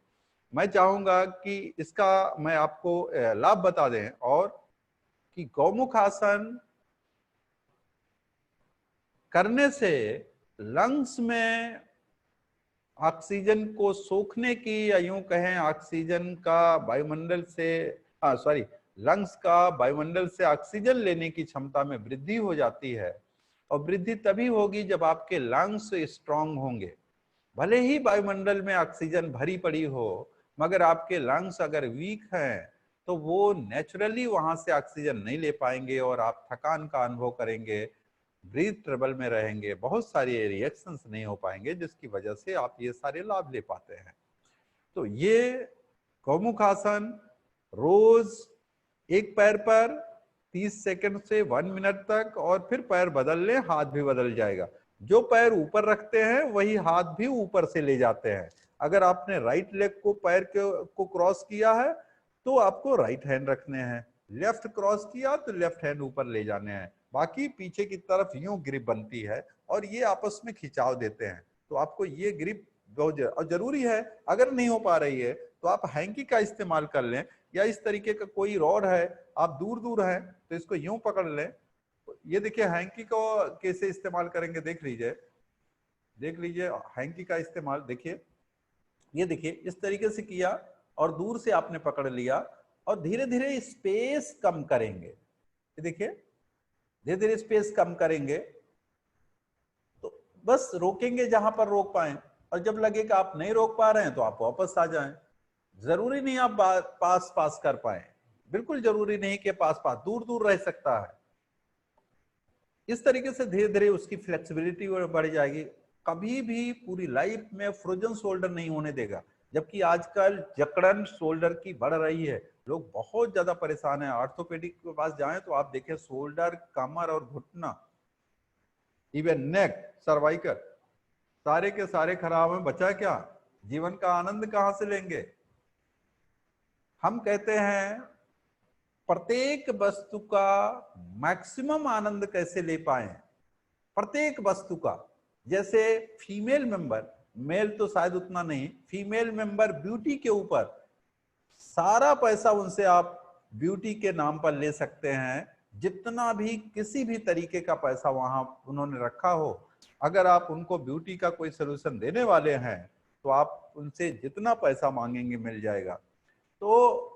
मैं चाहूंगा कि इसका मैं आपको लाभ बता दें, और कि गौमुख आसन करने से लंग्स में ऑक्सीजन को सोखने की, या यूं कहें ऑक्सीजन का वायुमंडल से, सॉरी, लंग्स का वायुमंडल से ऑक्सीजन लेने की क्षमता में वृद्धि हो जाती है। और वृद्धि तभी होगी जब आपके लंग्स स्ट्रांग होंगे। भले ही वायुमंडल में ऑक्सीजन भरी पड़ी हो, मगर आपके लंग्स अगर वीक हैं तो वो नेचुरली वहां से ऑक्सीजन नहीं ले पाएंगे और आप थकान का अनुभव करेंगे, ब्रीथ ट्रबल में रहेंगे, बहुत सारी रिएक्शंस नहीं हो पाएंगे, जिसकी वजह से आप ये सारे लाभ ले पाते हैं। तो ये गौमुख आसन रोज एक पैर पर 30 सेकंड से 1 मिनट तक, और फिर पैर बदल ले, हाथ भी बदल जाएगा। जो पैर ऊपर रखते हैं वही हाथ भी ऊपर से ले जाते हैं। अगर आपने राइट लेग को पैर को क्रॉस किया है तो आपको राइट हैंड रखने हैं, लेफ्ट क्रॉस किया तो लेफ्ट हैंड ऊपर ले जाने हैं, बाकी पीछे की तरफ यूं ग्रिप बनती है और ये आपस में खिंचाव देते हैं। तो आपको ये ग्रिप बहुत और जरूरी है। अगर नहीं हो पा रही है तो आप हैंकी का इस्तेमाल कर लें, या इस तरीके का कोई रॉड है, आप दूर दूर हैं तो इसको यूं पकड़ लें। ये देखिए हैंकी को कैसे इस्तेमाल करेंगे, देख लीजिए हैंकी का इस्तेमाल। देखिए, ये देखिए इस तरीके से किया और दूर से आपने पकड़ लिया, और धीरे धीरे स्पेस कम करेंगे। ये देखिए, धीरे धीरे स्पेस कम करेंगे, तो बस रोकेंगे जहां पर रोक पाए, और जब लगे कि आप नहीं रोक पा रहे हैं तो आप वापस आ जाएं। जरूरी नहीं आप पास पास कर पाए, बिल्कुल जरूरी नहीं कि पास पास, दूर दूर रह सकता है। इस तरीके से धीरे धीरे उसकी फ्लेक्सिबिलिटी बढ़ जाएगी। कभी भी पूरी लाइफ में फ्रोजन शोल्डर नहीं होने देगा, जबकि आजकल जकड़न शोल्डर की बढ़ रही है, लोग बहुत ज्यादा परेशान हैं। ऑर्थोपेडिक के पास जाएं तो आप देखें शोल्डर, कमर और घुटना, इवन नेक, सर्वाइकल, सारे के सारे खराब हैं। बचा क्या? जीवन का आनंद कहां से लेंगे? हम कहते हैं प्रत्येक वस्तु का मैक्सिमम आनंद कैसे ले पाए, प्रत्येक वस्तु का। जैसे फीमेल मेंबर, मेल तो शायद उतना नहीं, फीमेल मेंबर ब्यूटी के ऊपर सारा पैसा उनसे आप ब्यूटी के नाम पर ले सकते हैं, जितना भी किसी भी तरीके का पैसा वहां उन्होंने रखा हो। अगर आप उनको ब्यूटी का कोई सोल्यूशन देने वाले हैं तो आप उनसे जितना पैसा मांगेंगे मिल जाएगा। तो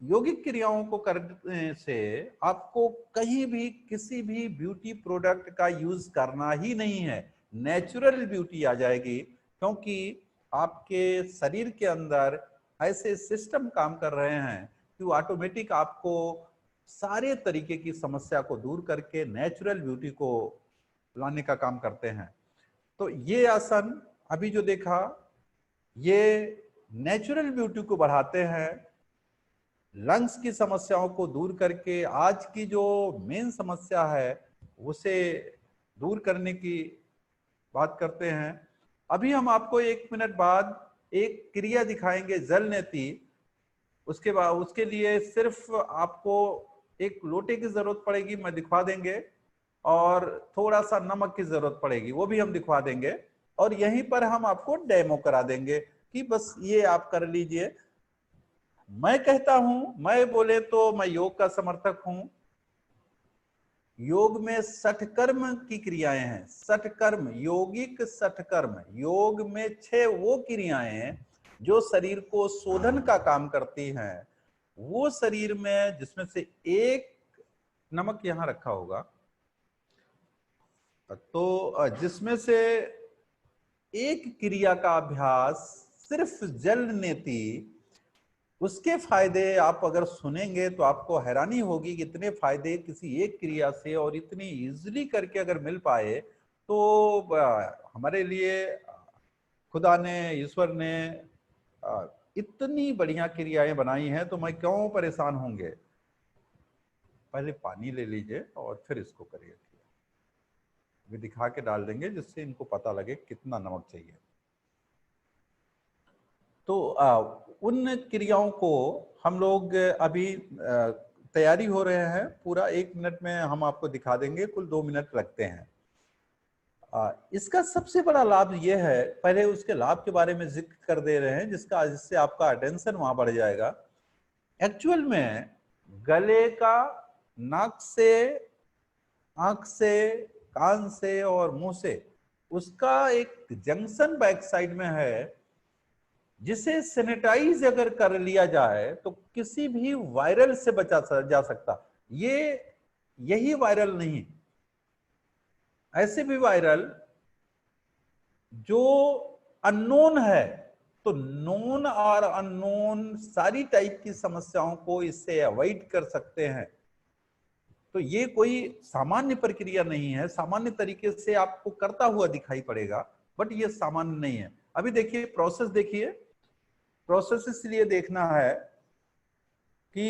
यौगिक क्रियाओं को करने से आपको कहीं भी किसी भी ब्यूटी प्रोडक्ट का यूज करना ही नहीं है, नेचुरल ब्यूटी आ जाएगी, क्योंकि आपके शरीर के अंदर ऐसे सिस्टम काम कर रहे हैं कि वो ऑटोमेटिक आपको सारे तरीके की समस्या को दूर करके नेचुरल ब्यूटी को लाने का काम करते हैं। तो ये आसन अभी जो देखा, ये नेचुरल ब्यूटी को बढ़ाते हैं, लंग्स की समस्याओं को दूर करके आज की जो मेन समस्या है उसे दूर करने की बात करते हैं। अभी हम आपको 1 मिनट बाद एक क्रिया दिखाएंगे जल नेति। उसके बाद उसके लिए सिर्फ आपको एक लोटे की जरूरत पड़ेगी, मैं दिखवा देंगे, और थोड़ा सा नमक की जरूरत पड़ेगी, वो भी हम दिखवा देंगे, और यहीं पर हम आपको डेमो करा देंगे कि बस ये आप कर लीजिए। मैं कहता हूं, मैं बोले तो मैं योग का समर्थक हूं। योग में 60 कर्म की क्रियाएं हैं, 60 कर्म, यौगिक 60 कर्म। योग में 6 वो क्रियाएं हैं जो शरीर को शोधन का काम करती हैं। वो शरीर में जिसमें से एक, नमक यहां रखा होगा, तो जिसमें से एक क्रिया का अभ्यास सिर्फ जल नेति, उसके फायदे आप अगर सुनेंगे तो आपको हैरानी होगी कि इतने फायदे किसी एक क्रिया से और इतनी इजीली करके अगर मिल पाए तो हमारे लिए खुदा ने, ईश्वर ने इतनी बढ़िया क्रियाएं बनाई हैं, तो मैं क्यों परेशान होंगे। पहले पानी ले लीजिए और फिर इसको करिए, अभी दिखा के डाल देंगे जिससे इनको पता लगे कितना नमक चाहिए। तो उन क्रियाओं को हम लोग अभी तैयारी हो रहे हैं, पूरा 1 मिनट में हम आपको दिखा देंगे, कुल 2 मिनट लगते हैं। इसका सबसे बड़ा लाभ ये है, पहले उसके लाभ के बारे में जिक्र कर दे रहे हैं जिससे आपका अटेंशन वहां बढ़ जाएगा। एक्चुअल में गले का, नाक से, आंख से, कान से और मुंह से, उसका एक जंक्शन बैक साइड में है, जिसे सैनिटाइज अगर कर लिया जाए तो किसी भी वायरल से बचा जा सकता। यही वायरल नहीं, ऐसे भी वायरल जो अननोन है, तो नोन और अननोन सारी टाइप की समस्याओं को इससे अवॉइड कर सकते हैं। तो ये कोई सामान्य प्रक्रिया नहीं है, सामान्य तरीके से आपको करता हुआ दिखाई पड़ेगा, बट ये सामान्य नहीं है। अभी देखिए प्रोसेस, देखिए प्रोसेस इसलिए देखना है कि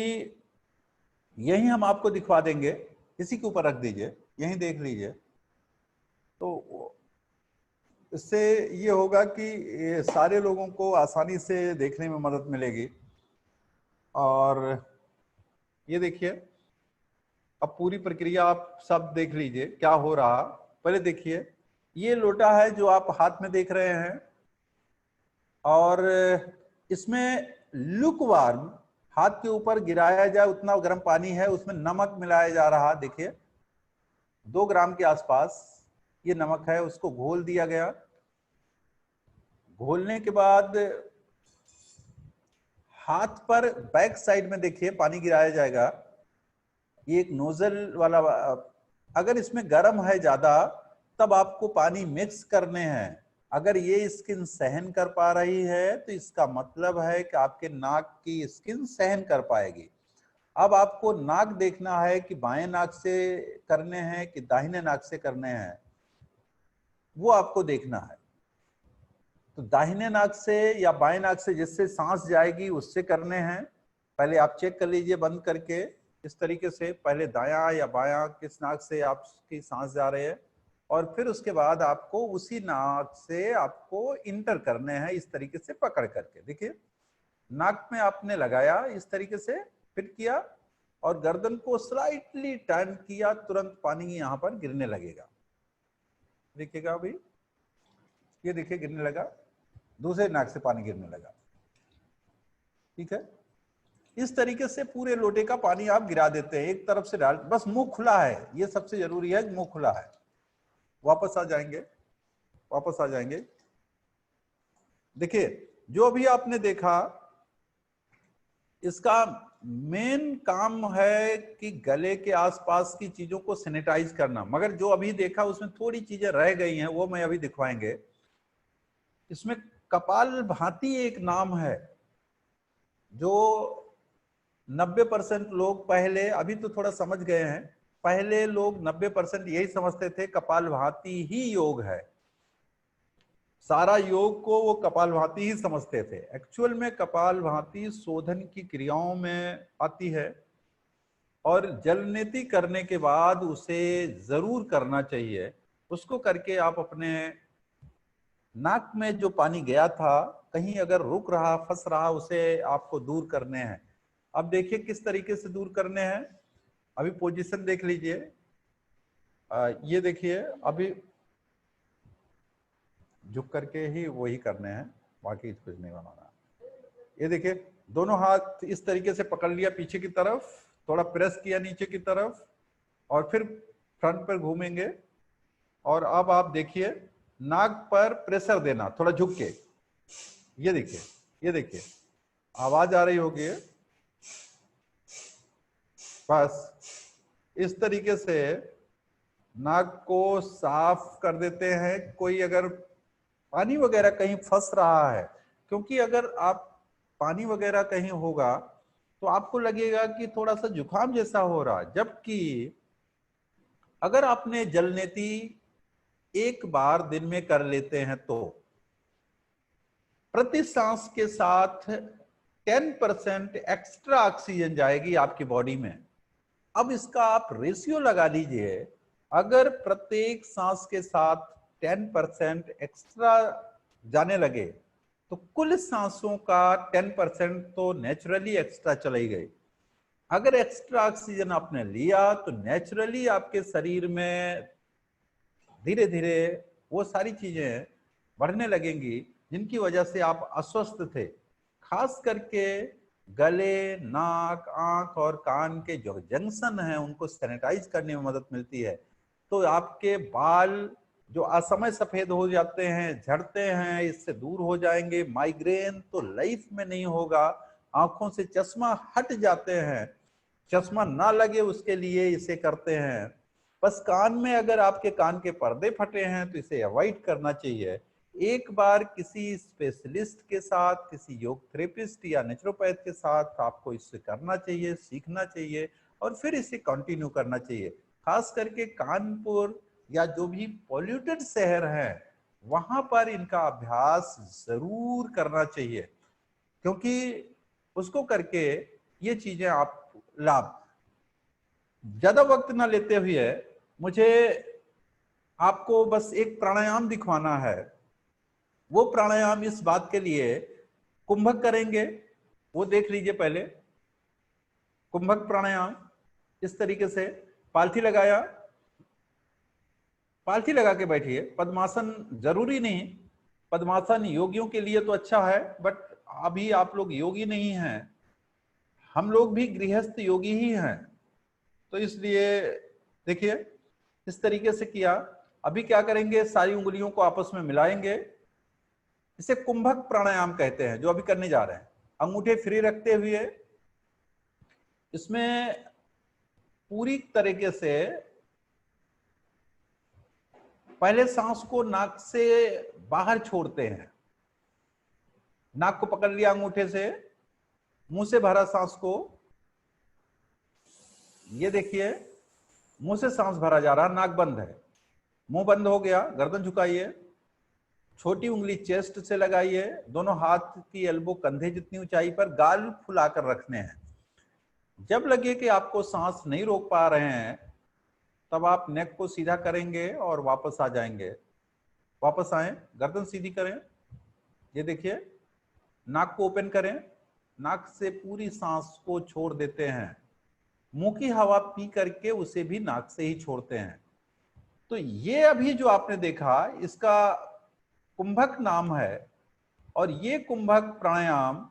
यही हम आपको दिखवा देंगे, इसी के ऊपर रख दीजिए, यही देख लीजिए, तो इससे ये होगा कि सारे लोगों को आसानी से देखने में मदद मिलेगी। और ये देखिए, अब पूरी प्रक्रिया आप सब देख लीजिए क्या हो रहा। पहले देखिए, ये लोटा है जो आप हाथ में देख रहे हैं, और इसमें लुकवार्म, हाथ के ऊपर गिराया जाए उतना गर्म पानी है, उसमें नमक मिलाया जा रहा। देखिए 2 ग्राम के आसपास ये नमक है, उसको घोल दिया गया। घोलने के बाद हाथ पर बैक साइड में देखिए पानी गिराया जाएगा। ये एक नोजल वाला, अगर इसमें गर्म है ज्यादा तब आपको पानी मिक्स करने हैं। अगर ये स्किन सहन कर पा रही है तो इसका मतलब है कि आपके नाक की स्किन सहन कर पाएगी। अब आपको नाक देखना है कि बाएं नाक से करने हैं कि दाहिने नाक से करने हैं, वो आपको देखना है। तो दाहिने नाक से या बाएं नाक से जिससे सांस जाएगी उससे करने हैं। पहले आप चेक कर लीजिए बंद करके, इस तरीके से पहले दायां या बायां किस नाक से आपकी सांस जा रही है, और फिर उसके बाद आपको उसी नाक से आपको इंटर करने हैं, इस तरीके से पकड़ करके। देखिए नाक में आपने लगाया, इस तरीके से फिट किया और गर्दन को स्लाइटली टर्न किया, तुरंत पानी यहाँ पर गिरने लगेगा। देखिएगा अभी, ये देखिए गिरने लगा, दूसरे नाक से पानी गिरने लगा। ठीक है, इस तरीके से पूरे लोटे का पानी आप गिरा देते हैं, एक तरफ से डाल, बस मुंह खुला है, ये सबसे जरूरी है, मुंह खुला है। वापस आ जाएंगे, वापस आ जाएंगे। देखिए जो अभी आपने देखा, इसका मेन काम है कि गले के आसपास की चीजों को सैनिटाइज करना, मगर जो अभी देखा उसमें थोड़ी चीजें रह गई हैं, वो मैं अभी दिखवाएंगे। इसमें कपालभाति एक नाम है जो 90% लोग पहले, अभी तो थोड़ा समझ गए हैं, पहले लोग 90% यही समझते थे कपालभाति ही योग है, सारा योग को वो कपालभाति ही समझते थे। एक्चुअल में कपालभाति शोधन की क्रियाओं में आती है और जलनेति करने के बाद उसे जरूर करना चाहिए। उसको करके आप अपने नाक में जो पानी गया था, कहीं अगर रुक रहा, फंस रहा, उसे आपको दूर करने हैं। अब देखिए किस तरीके से दूर करने हैं। अभी पोजीशन देख लीजिए, ये देखिए, अभी झुक करके ही वही करने हैं, बाकी कुछ नहीं बनाना। ये देखिए, दोनों हाथ इस तरीके से पकड़ लिया पीछे की तरफ, थोड़ा प्रेस किया नीचे की तरफ, और फिर फ्रंट पर घूमेंगे। और अब आप देखिए, नाक पर प्रेशर देना थोड़ा झुक के। ये देखिए, ये देखिए, आवाज आ रही होगी। बस इस तरीके से नाक को साफ कर देते हैं। कोई अगर पानी वगैरह कहीं फंस रहा है, क्योंकि अगर आप पानी वगैरह कहीं होगा तो आपको लगेगा कि थोड़ा सा जुकाम जैसा हो रहा है, जबकि अगर आपने जलनेति एक बार दिन में कर लेते हैं तो प्रति सांस के साथ 10% एक्स्ट्रा ऑक्सीजन जाएगी आपकी बॉडी में। अब इसका आप रेशियो लगा लीजिए, अगर प्रत्येक सांस के साथ 10% एक्स्ट्रा जाने लगे तो कुल सांसों का 10% तो नेचुरली एक्स्ट्रा चली गई। अगर एक्स्ट्रा ऑक्सीजन आपने लिया तो नेचुरली आपके शरीर में धीरे धीरे वो सारी चीजें बढ़ने लगेंगी जिनकी वजह से आप अस्वस्थ थे। खास करके गले, नाक, आंख और कान के जो जंक्शन हैं उनको सैनिटाइज करने में मदद मिलती है। तो आपके बाल जो असमय सफेद हो जाते हैं, झड़ते हैं, इससे दूर हो जाएंगे। माइग्रेन तो लाइफ में नहीं होगा। आंखों से चश्मा हट जाते हैं, चश्मा ना लगे उसके लिए इसे करते हैं। बस कान में अगर आपके कान के पर्दे फटे हैं तो इसे अवॉइड करना चाहिए। एक बार किसी स्पेशलिस्ट के साथ, किसी योग थेरेपिस्ट या नेचुरोपैथ के साथ आपको इसे करना चाहिए, सीखना चाहिए और फिर इसे कंटिन्यू करना चाहिए। खास करके कानपुर या जो भी पॉल्यूटेड शहर है वहां पर इनका अभ्यास जरूर करना चाहिए, क्योंकि उसको करके ये चीजें आप लाभ। ज्यादा वक्त ना लेते हुए मुझे आपको बस एक प्राणायाम दिखवाना है। वो प्राणायाम इस बात के लिए, कुंभक करेंगे, वो देख लीजिए पहले। कुंभक प्राणायाम इस तरीके से, पालथी लगाया, पालथी लगा के बैठिए। पद्मासन जरूरी नहीं, पद्मासन योगियों के लिए तो अच्छा है, बट अभी आप लोग योगी नहीं हैं, हम लोग भी गृहस्थ योगी ही हैं, तो इसलिए देखिए इस तरीके से किया। अभी क्या करेंगे, सारी उंगलियों को आपस में मिलाएंगे, इसे कुंभक प्राणायाम कहते हैं जो अभी करने जा रहे हैं। अंगूठे फ्री रखते हुए इसमें पूरी तरीके से पहले सांस को नाक से बाहर छोड़ते हैं। नाक को पकड़ लिया अंगूठे से, मुंह से भरा सांस को, ये देखिए मुंह से सांस भरा जा रहा, नाक बंद है, मुंह बंद हो गया, गर्दन झुकाइए, छोटी उंगली चेस्ट से लगाइए, दोनों हाथ की एल्बो कंधे जितनी ऊंचाई पर, गाल फुलाकर रखने हैं। जब लगे कि आपको सांस नहीं रोक पा रहे हैं तब आप नेक को सीधा करेंगे और वापस आ जाएंगे। वापस आए, गर्दन सीधी करें, ये देखिए, नाक को ओपन करें, नाक से पूरी सांस को छोड़ देते हैं, मुंह की हवा पी करके उसे भी नाक से ही छोड़ते हैं। तो ये अभी जो आपने देखा इसका कुंभक नाम है। और ये कुंभक प्राणायाम,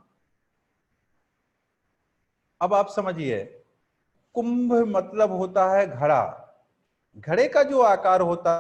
अब आप समझिए, कुंभ मतलब होता है घड़ा, घड़े का जो आकार होता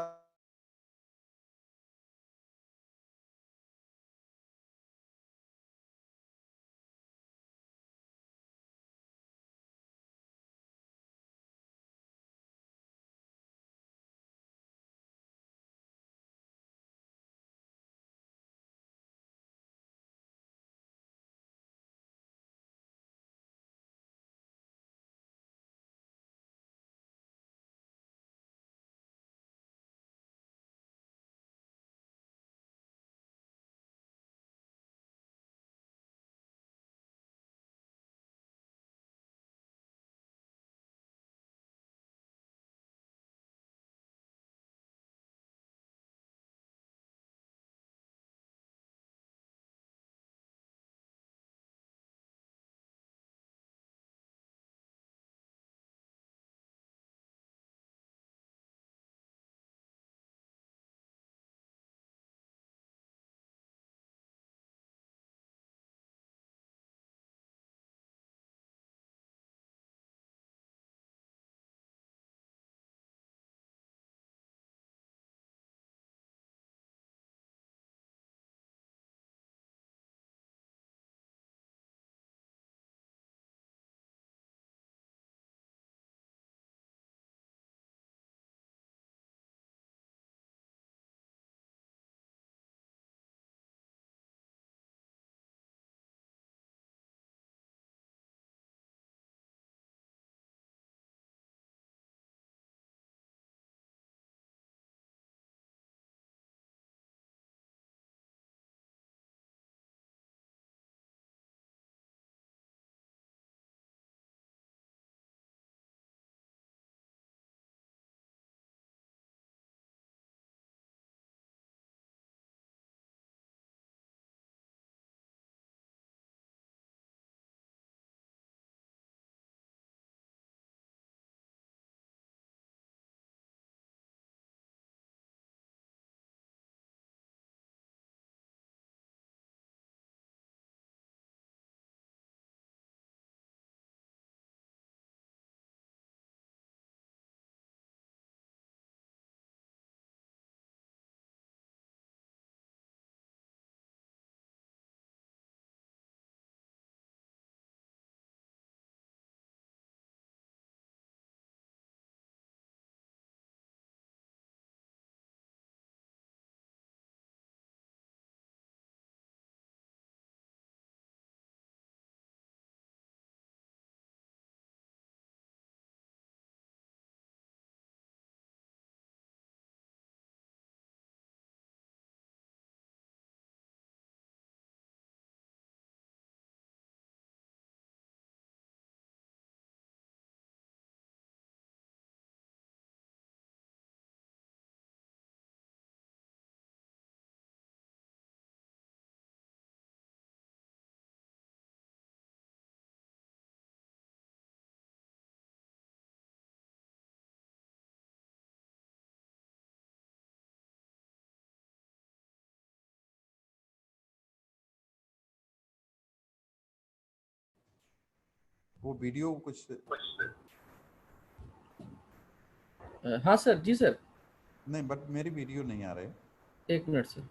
वो वीडियो कुछ हाँ सर, जी सर। नहीं, बट मेरी वीडियो नहीं आ रही। एक मिनट सर।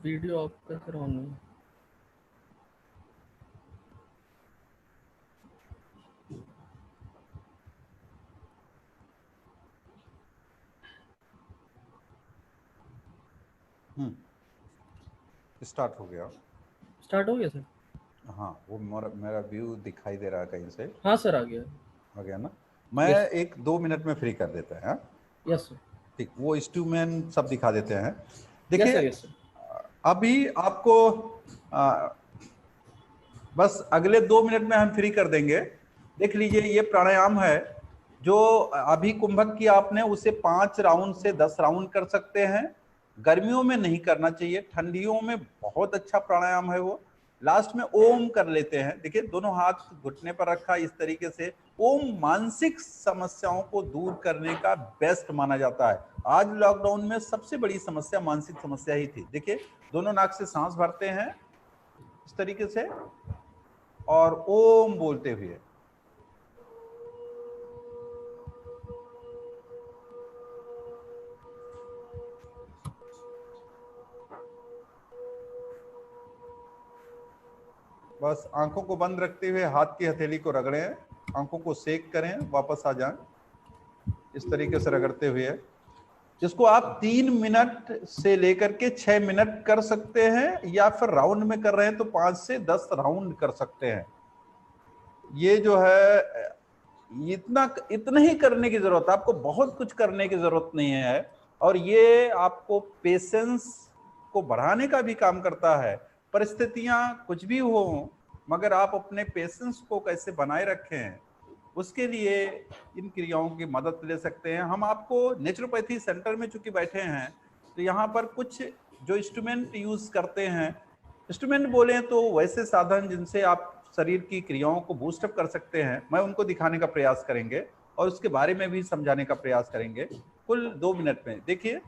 वीडियो आपका सर ऑन नहीं है। स्टार्ट हो गया। स्टार्ट हो गया सर? हाँ, वो मेरा व्यू दिखाई दे रहा है कहीं से। हाँ सर, आ गया। आ गया ना? मैं यस। 1-2 मिनट में फ्री कर देता है। हाँ? Yes sir. ठीक, वो इंस्ट्रूमेंट सब दिखा देते हैं। यस देखिए, सर। Yes sir. अभी आपको आ, बस अगले 2 मिनट में हम फ्री कर देंगे। देख लीजिए, ये प्राणायाम है जो अभी कुंभक की आपने, उसे 5 राउंड से 10 राउंड कर सकते हैं। गर्मियों में नहीं करना चाहिए, ठंडियों में बहुत अच्छा प्राणायाम है वो। लास्ट में ओम कर लेते हैं। देखिए, दोनों हाथ घुटने पर रखा इस तरीके से। ओम मानसिक समस्याओं को दूर करने का बेस्ट माना जाता है। आज लॉकडाउन में सबसे बड़ी समस्या मानसिक समस्या ही थी। देखिए, दोनों नाक से सांस भरते हैं इस तरीके से और ओम बोलते हुए। बस आंखों को बंद रखते हुए हाथ की हथेली को रगड़ें, आंखों को सेक करें, वापस आ जाएं इस तरीके से रगड़ते हुए। जिसको आप 3 मिनट से लेकर के 6 मिनट कर सकते हैं, या फिर राउंड में कर रहे हैं तो 5 से 10 राउंड कर सकते हैं। ये जो है, इतना ही करने की जरूरत है, आपको बहुत कुछ करने की जरूरत नहीं है। और ये आपको पेशेंस को बढ़ाने का भी काम करता है। परिस्थितियां कुछ भी हो, मगर आप अपने पेशेंस को कैसे बनाए रखें, उसके लिए इन क्रियाओं की मदद ले सकते हैं। हम आपको नेचुरोपैथी सेंटर में चूंकि बैठे हैं, तो यहाँ पर कुछ जो इंस्ट्रूमेंट यूज करते हैं, इंस्ट्रूमेंट बोले तो वैसे साधन जिनसे आप शरीर की क्रियाओं को बूस्टअप कर सकते हैं, मैं उनको दिखाने का प्रयास करेंगे और उसके बारे में भी समझाने का प्रयास करेंगे कुल 2 मिनट में। देखिए,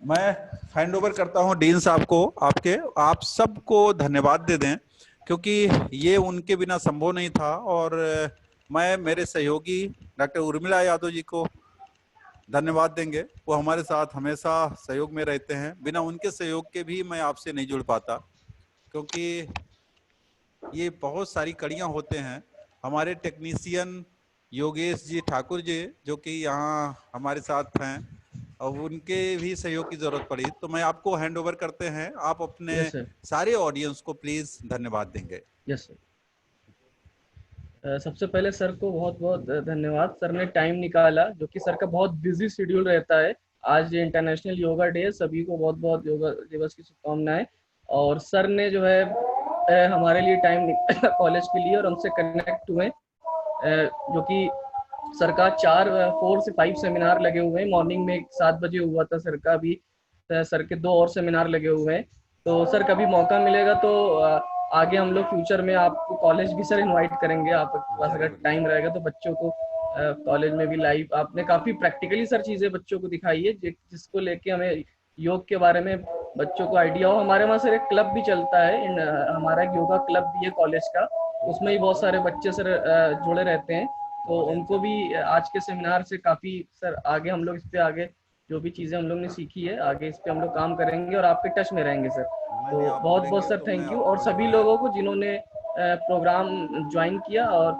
मैं हैंड ओवर करता हूं डीन साहब को। आप सबको धन्यवाद दे दें, क्योंकि ये उनके बिना संभव नहीं था। और मैं मेरे सहयोगी डॉक्टर उर्मिला यादव जी को धन्यवाद देंगे। वो हमारे साथ हमेशा सहयोग में रहते हैं। बिना उनके सहयोग के भी मैं आपसे नहीं जुड़ पाता, क्योंकि ये बहुत सारी कड़ियां होते हैं। हमारे टेक्नीशियन योगेश जी ठाकुर जी, जो कि यहाँ हमारे साथ हैं, और उनके भी सहयोग की जरूरत पड़ी। तो मैं आपको हैंड ओवर करते हैं, आप अपने यस सर। सारे ऑडियंस को प्लीज धन्यवाद देंगे। Yes sir. सबसे पहले सर को बहुत बहुत धन्यवाद। सर ने टाइम निकाला, जो कि सर का बहुत बिजी शेड्यूल रहता है। आज इंटरनेशनल योगा डे है, सभी को बहुत बहुत योगा दिवस की शुभकामनाएं। और सर ने जो है हमारे लिए टाइम निकाला कॉलेज के लिए, और हमसे कनेक्ट हुए, जो कि सर का 4 से 5 सेमिनार लगे हुए हैं। मॉर्निंग में 7 बजे हुआ था सर का, भी सर के 2 और सेमिनार लगे हुए हैं। तो सर कभी मौका मिलेगा तो आगे हम लोग फ्यूचर में आपको कॉलेज भी सर इनवाइट करेंगे। आपके पास अगर टाइम रहेगा तो बच्चों को कॉलेज में भी लाइव आपने काफी प्रैक्टिकली सर चीजें बच्चों को दिखाई है, जिसको लेके हमें योग के बारे में बच्चों को आइडिया हो। हमारे वहाँ सर एक क्लब भी चलता है, हमारा एक योगा क्लब भी है कॉलेज का, उसमें ही बहुत सारे बच्चे सर जुड़े रहते हैं। तो उनको भी आज के सेमिनार से काफी सर आगे हम लोग इस पे आगे जो भी चीजें हम लोग ने सीखी है, आगे इस पे हम लोग काम करेंगे और आपके टच में रहेंगे सर। तो बहुत बहुत सर थैंक यू, और सभी लोगों को जिन्होंने प्रोग्राम ज्वाइन किया और